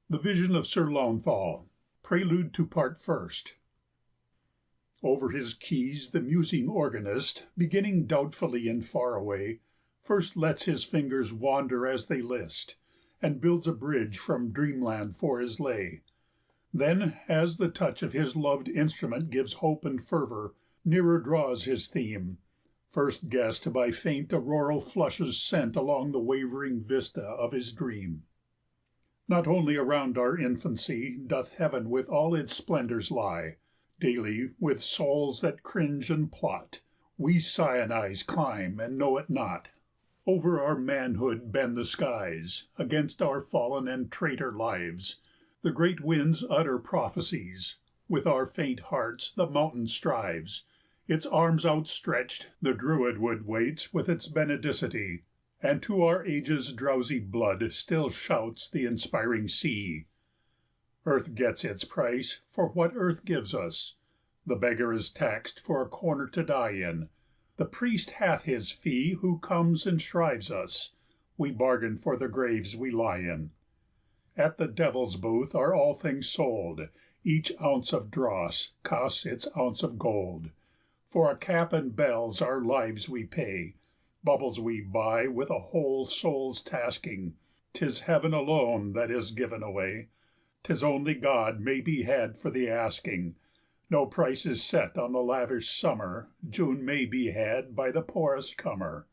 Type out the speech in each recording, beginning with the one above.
The Vision of Sir Launfal. Prelude to Part First. Over his keys the musing organist, beginning doubtfully and far away, first lets his fingers wander as they list, and builds a bridge from dreamland for his lay. Then, as the touch of his loved instrument gives hope and fervor, nearer draws his theme, first guessed by faint auroral flushes sent along the wavering vista of his dream. Not only around our infancy doth heaven with all its splendors lie, daily, with souls that cringe and plot, we Sinai's climb and know it not. Over our manhood bend the skies, against our fallen and traitor lives. The great winds utter prophecies. With our faint hearts the mountain strives. Its arms outstretched, the Druid wood waits with its benedicity, and to our age's drowsy blood still shouts the inspiring sea. Earth gets its price for what earth gives us. The beggar is taxed for a corner to die in. The priest hath his fee who comes and shrives us. We bargain for the graves we lie in. At the devil's booth are all things sold. Each ounce of dross costs its ounce of gold. For a cap and bells our lives we pay. Bubbles we buy with a whole soul's tasking. 'Tis heaven alone that is given away. 'Tis only God may be had for the asking. No price is set on the lavish summer. June may be had by the poorest comer.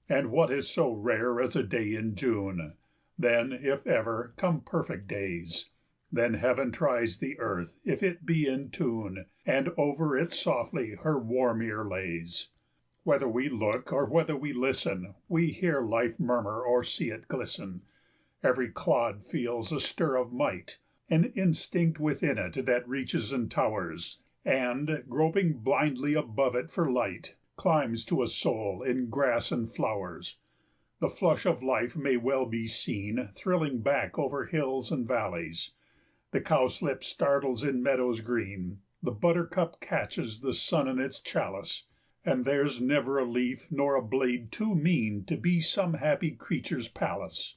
And what is so rare as a day in June? Then, if ever, come perfect days. Then heaven tries the earth if it be in tune, and over it softly her warm ear lays. Whether we look or whether we listen, we hear life murmur or see it glisten. Every clod feels a stir of might, an instinct within it that reaches and towers, and, groping blindly above it for light, climbs to a soul in grass and flowers. The flush of life may well be seen thrilling back over hills and valleys. The cowslip startles in meadows green. The buttercup catches the sun in its chalice. And there's never a leaf nor a blade too mean to be some happy creature's palace.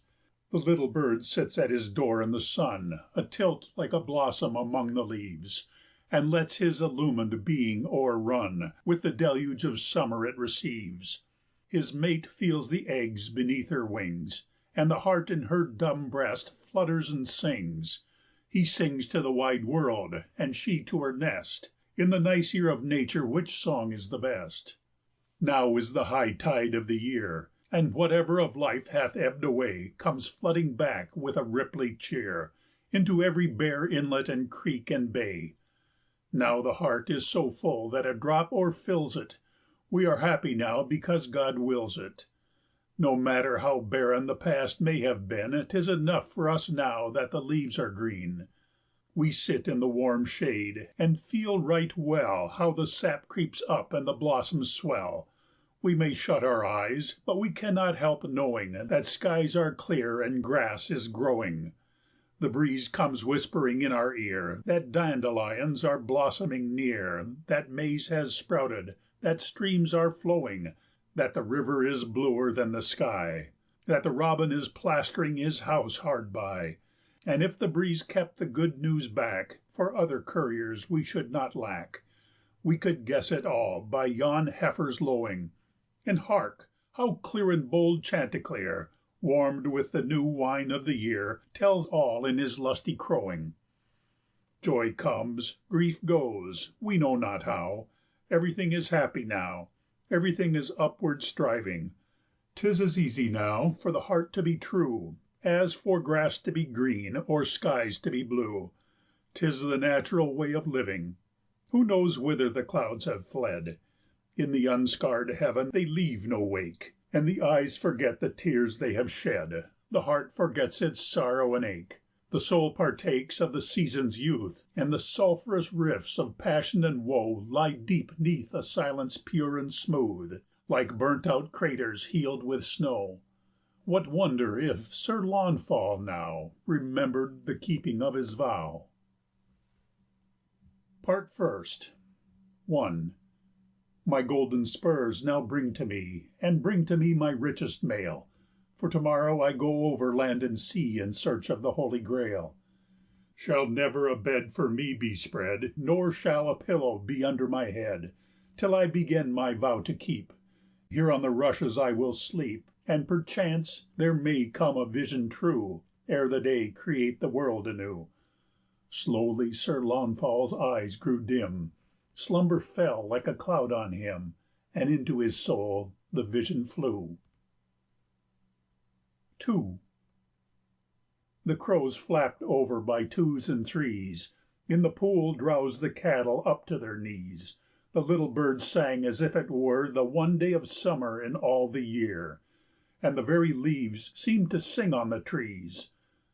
The little bird sits at his door in the sun, atilt like a blossom among the leaves, and lets his illumined being o'errun with the deluge of summer it receives. His mate feels the eggs beneath her wings, and the heart in her dumb breast flutters and sings. He sings to the wide world, and she to her nest. In the nice ear of nature which song is the best? Now is the high tide of the year, and whatever of life hath ebbed away comes flooding back with a ripply cheer into every bare inlet and creek and bay. Now the heart is so full that a drop o'erfills it. We are happy now because God wills it. No matter how barren the past may have been, 'tis enough for us now that the leaves are green. We sit in the warm shade and feel right well how the sap creeps up and the blossoms swell. We may shut our eyes, but we cannot help knowing that skies are clear and grass is growing. The breeze comes whispering in our ear that dandelions are blossoming near, that maize has sprouted, that streams are flowing, that the river is bluer than the sky, that the robin is plastering his house hard by. And if the breeze kept the good news back, for other couriers we should not lack. We could guess it all by yon heifer's lowing. And hark! how clear and bold Chanticleer, warmed with the new wine of the year, tells all in his lusty crowing. Joy comes, grief goes, we know not how. Everything is happy now. Everything is upward striving. 'Tis as easy now for the heart to be true as for grass to be green or skies to be blue. 'Tis the natural way of living. Who knows whither the clouds have fled? In the unscarred heaven they leave no wake, and the eyes forget the tears they have shed. The heart forgets its sorrow and ache. The soul partakes of the season's youth, and the sulphurous rifts of passion and woe lie deep 'neath a silence pure and smooth, like burnt-out craters healed with snow. What wonder if Sir Launfal now remembered the keeping of his vow? Part First. 1. My golden spurs now bring to me, and bring to me my richest mail. for tomorrow I go over land and sea in search of the Holy Grail. Shall never a bed for me be spread, nor shall a pillow be under my head, till I begin my vow to keep. Here on the rushes I will sleep, and perchance there may come a vision true, ere the day create the world anew. Slowly Sir Launfal's eyes grew dim, slumber fell like a cloud on him, and into his soul the vision flew. 2. The crows flapped over by twos and threes. In the pool drowsed the cattle up to their knees. The little birds sang as if it were the one day of summer in all the year, and the very leaves seemed to sing on the trees.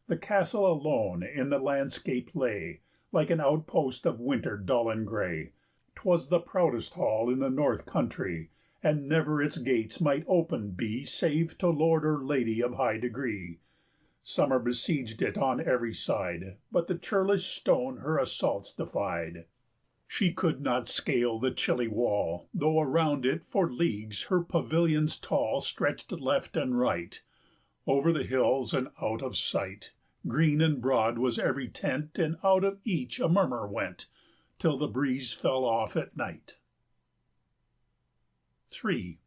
The castle alone in the landscape lay, like an outpost of winter dull and grey. 'Twas the proudest hall in the north country, and never its gates might open be save to lord or lady of high degree. Summer besieged it on every side, but the churlish stone her assaults defied. She could not scale the chilly wall, though around it for leagues her pavilions tall stretched left and right. Over the hills and out of sight, green and broad was every tent, and out of each a murmur went, till the breeze fell off at night. 3.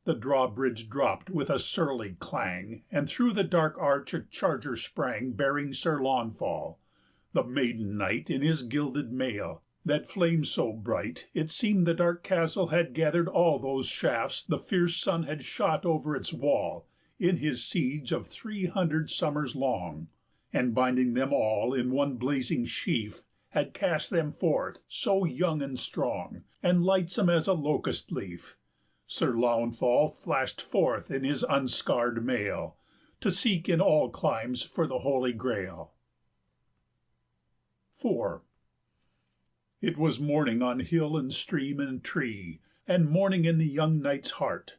The drawbridge dropped with a surly clang, and through the dark arch a charger sprang, bearing Sir Launfal, the maiden knight in his gilded mail, that flamed so bright it seemed the dark castle had gathered all those shafts the fierce sun had shot over its wall in his siege of 300 summers long, and binding them all in one blazing sheaf, had cast them forth so young and strong, and lightsome as a locust leaf. Sir Launfal flashed forth in his unscarred mail, to seek in all climes for the Holy Grail. 4. It was morning on hill and stream and tree, and morning in the young knight's heart.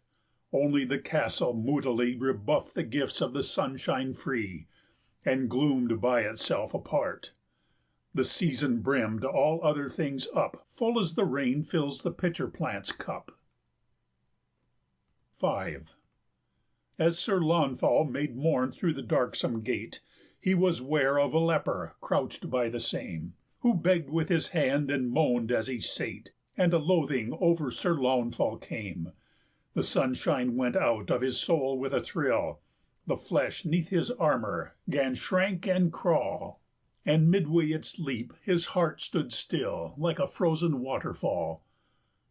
Only the castle moodily rebuffed the gifts of the sunshine free, and gloomed by itself apart. The season brimmed all other things up, full as the rain fills the pitcher plant's cup. 5. As Sir Launfal made mourn through the darksome gate, he was ware of a leper crouched by the same, who begged with his hand and moaned as he sate, and a loathing over Sir Launfal came. The sunshine went out of his soul with a thrill, the flesh 'neath his armour 'gan shrank and crawl, and midway its leap his heart stood still like a frozen waterfall.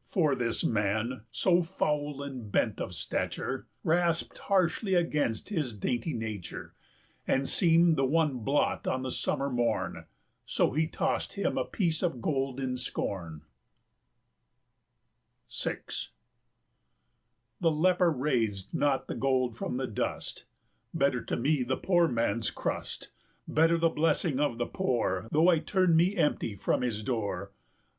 For this man, so foul and bent of stature, rasped harshly against his dainty nature, and seemed the one blot on the summer morn, so he tossed him a piece of gold in scorn. 6. The leper raised not the gold from the dust. Better to me the poor man's crust, better the blessing of the poor, though I turn me empty from his door.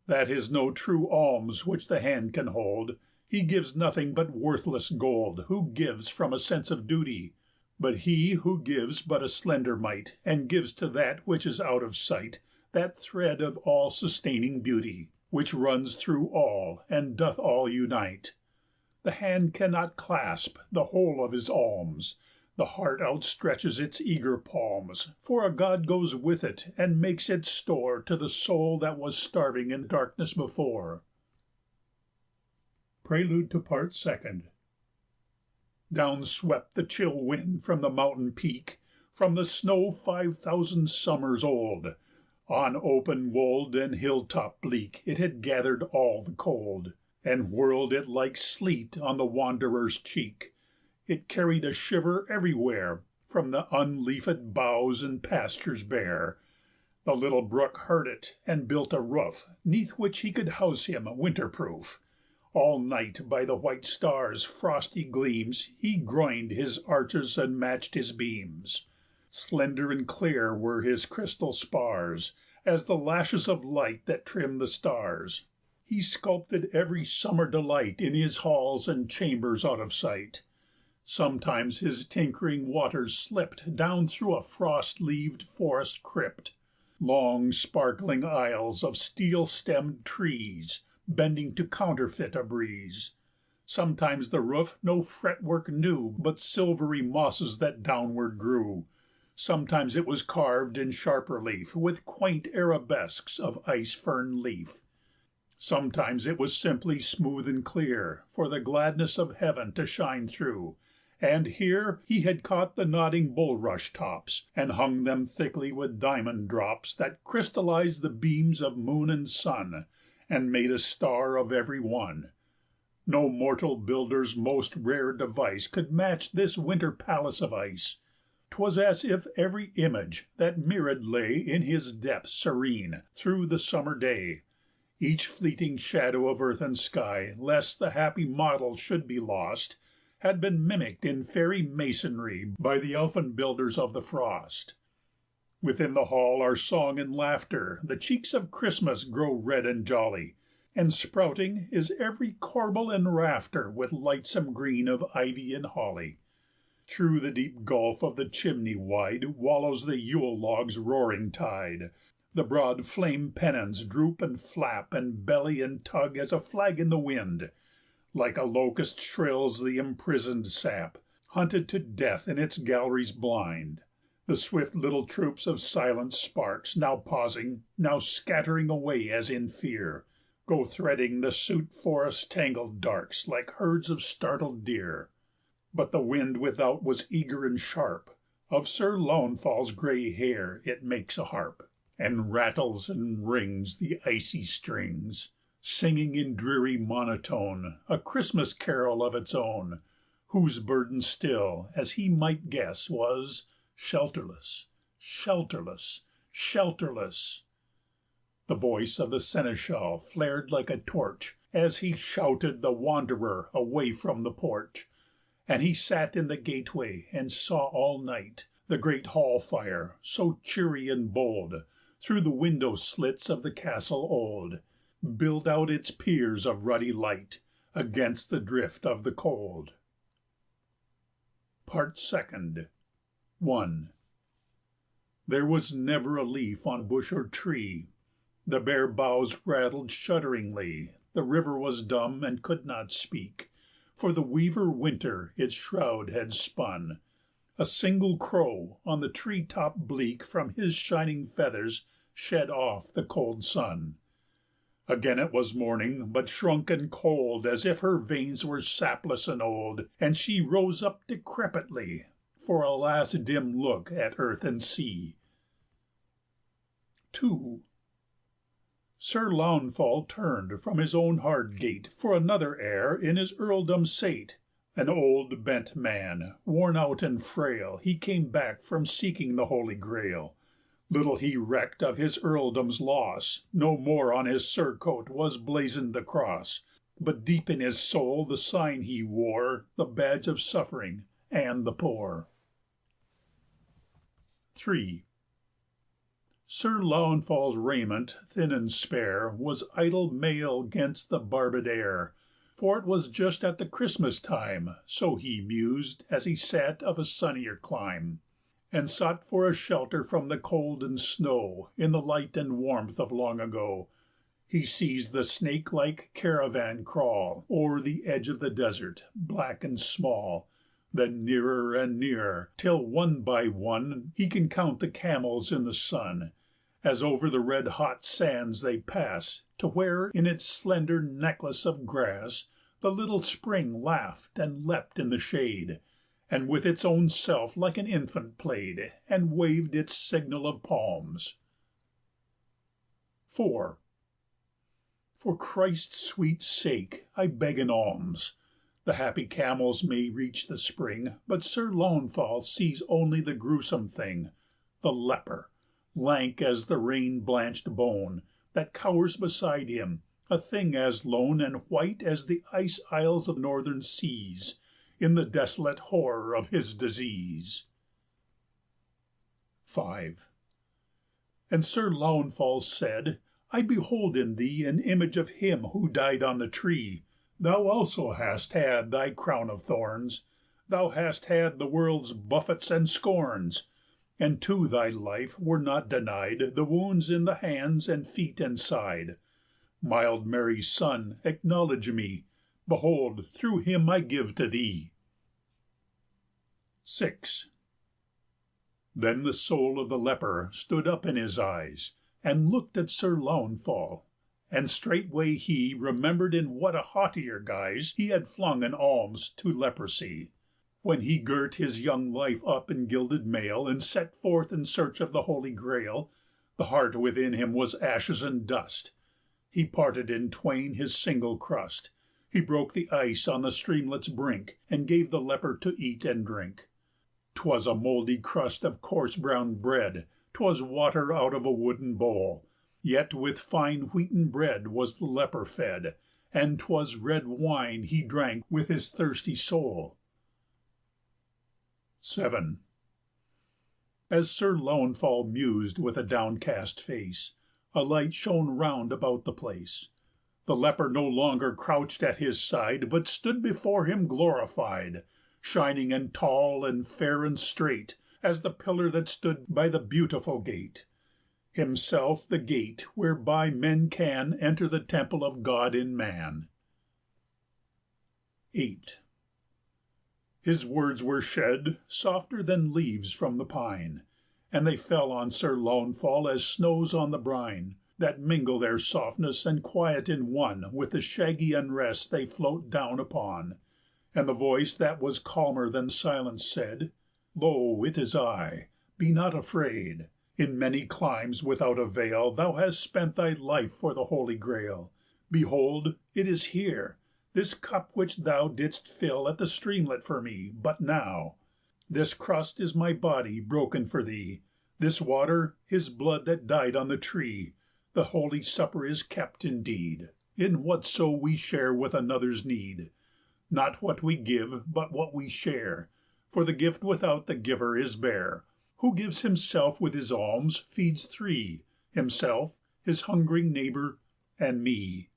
That is no true alms which the hand can hold. He gives nothing but worthless gold who gives from a sense of duty. But he who gives but a slender mite, and gives to that which is out of sight, that thread of all-sustaining beauty, which runs through all, and doth all unite. The hand cannot clasp the whole of his alms. The heart outstretches its eager palms, for a God goes with it, and makes its store to the soul that was starving in darkness before. Prelude to Part Second. Down swept the chill wind from the mountain peak, from the snow 5,000 summers old. On open wold and hill-top bleak it had gathered all the cold, and whirled it like sleet on the wanderer's cheek. It carried a shiver everywhere from the unleafed boughs and pastures bare. The little brook heard it, and built a roof, 'neath which he could house him winter-proof. All night by the white stars' frosty gleams he groined his arches and matched his beams. Slender and clear were his crystal spars, as the lashes of light that trim the stars. He sculpted every summer delight in his halls and chambers out of sight. Sometimes his tinkering waters slipped down through a frost-leaved forest crypt, long sparkling aisles of steel-stemmed trees, bending to counterfeit a breeze. Sometimes the roof no fretwork knew, but silvery mosses that downward grew. Sometimes it was carved in sharp relief with quaint arabesques of ice fern leaf. Sometimes it was simply smooth and clear, for the gladness of heaven to shine through. And here he had caught the nodding bulrush tops, and hung them thickly with diamond drops that crystallized the beams of moon and sun, and made a star of every one. No mortal builder's most rare device could match this winter palace of ice. 'Twas as if every image that mirrored lay in his depths serene through the summer day. Each fleeting shadow of earth and sky, lest the happy model should be lost, had been mimicked in fairy masonry by the elfin builders of the frost. Within the hall are song and laughter, the cheeks of Christmas grow red and jolly, and sprouting is every corbel and rafter with lightsome green of ivy and holly. Through the deep gulf of the chimney wide wallows the Yule log's roaring tide. The broad flame pennons droop and flap and belly and tug as a flag in the wind. Like a locust shrills the imprisoned sap, hunted to death in its galleries blind. The swift little troops of silent sparks, now pausing, now scattering away as in fear, go threading the soot forest's tangled darks like herds of startled deer. But the wind without was eager and sharp. Of Sir Launfal's grey hair it makes a harp, and rattles and rings the icy strings, singing in dreary monotone a Christmas carol of its own, whose burden still, as he might guess, was shelterless, shelterless, shelterless. The voice of the seneschal flared like a torch as he shouted the wanderer away from the porch, and he sat in the gateway and saw all night the great hall fire, so cheery and bold, through the window slits of the castle old, build out its piers of ruddy light against the drift of the cold. Part Second. 1. There was never a leaf on bush or tree. The bare boughs rattled shudderingly. The river was dumb and could not speak, for the weaver Winter its shroud had spun. A single crow on the tree-top bleak from his shining feathers shed off the cold sun. Again it was morning, but shrunk and cold, as if her veins were sapless and old, and she rose up decrepitly for a last dim look at earth and sea. 2. Sir Launfal turned from his own hard gate for another heir in his earldom sate. An old bent man, worn out and frail, he came back from seeking the Holy Grail. Little he recked of his earldom's loss, no more on his surcoat was blazoned the cross, but deep in his soul the sign he wore, the badge of suffering and the poor. 3. Sir Launfal's raiment, thin and spare, was idle mail 'gainst the barbed air, for it was just at the Christmas time, so he mused as he sat of a sunnier clime, and sought for a shelter from the cold and snow in the light and warmth of long ago. He sees the snake-like caravan crawl o'er the edge of the desert, black and small, then nearer and nearer, till one by one he can count the camels in the sun, as over the red-hot sands they pass, to where in its slender necklace of grass the little spring laughed and leapt in the shade, and with its own self like an infant played, and waved its signal of palms. 4. For Christ's sweet sake, I beg an alms. The happy camels may reach the spring, but Sir Launfal sees only the gruesome thing, the leper, lank as the rain-blanched bone, that cowers beside him, a thing as lone and white as the ice isles of northern seas, in the desolate horror of his disease. 5. And Sir Launfal said, I behold in thee an image of him who died on the tree. Thou also hast had thy crown of thorns, thou hast had the world's buffets and scorns, and to thy life were not denied the wounds in the hands and feet and side. Mild Mary's son, acknowledge me, Behold, through him I give to thee. 6. Then the soul of the leper stood up in his eyes, and looked at Sir Launfal, and straightway he remembered in what a haughtier guise he had flung an alms to leprosy. When he girt his young life up in gilded mail, and set forth in search of the Holy Grail, the heart within him was ashes and dust. He parted in twain his single crust. He broke the ice on the streamlet's brink, and gave the leper to eat and drink. 'Twas a mouldy crust of coarse brown bread, 'twas water out of a wooden bowl, yet with fine wheaten bread was the leper fed, and 'twas red wine he drank with his thirsty soul. 7. As Sir Launfal mused with a downcast face, a light shone round about the place. The leper no longer crouched at his side, but stood before him glorified, shining and tall and fair and straight, as the pillar that stood by the beautiful gate, himself the gate whereby men can enter the temple of God in man. 8. His words were shed softer than leaves from the pine, and they fell on Sir Launfal as snows on the brine, that mingle their softness and quiet in one with the shaggy unrest they float down upon. And the voice that was calmer than silence said, Lo, it is I, be not afraid. In many climes without a veil thou hast spent thy life for the Holy Grail. Behold, it is here, this cup which thou didst fill at the streamlet for me but now. This crust is my body broken for thee, this water his blood that died on the tree. The Holy Supper is kept indeed, in whatso we share with another's need. Not what we give, but what we share, for the gift without the giver is bare. Who gives himself with his alms feeds three, himself, his hungering neighbor, and me.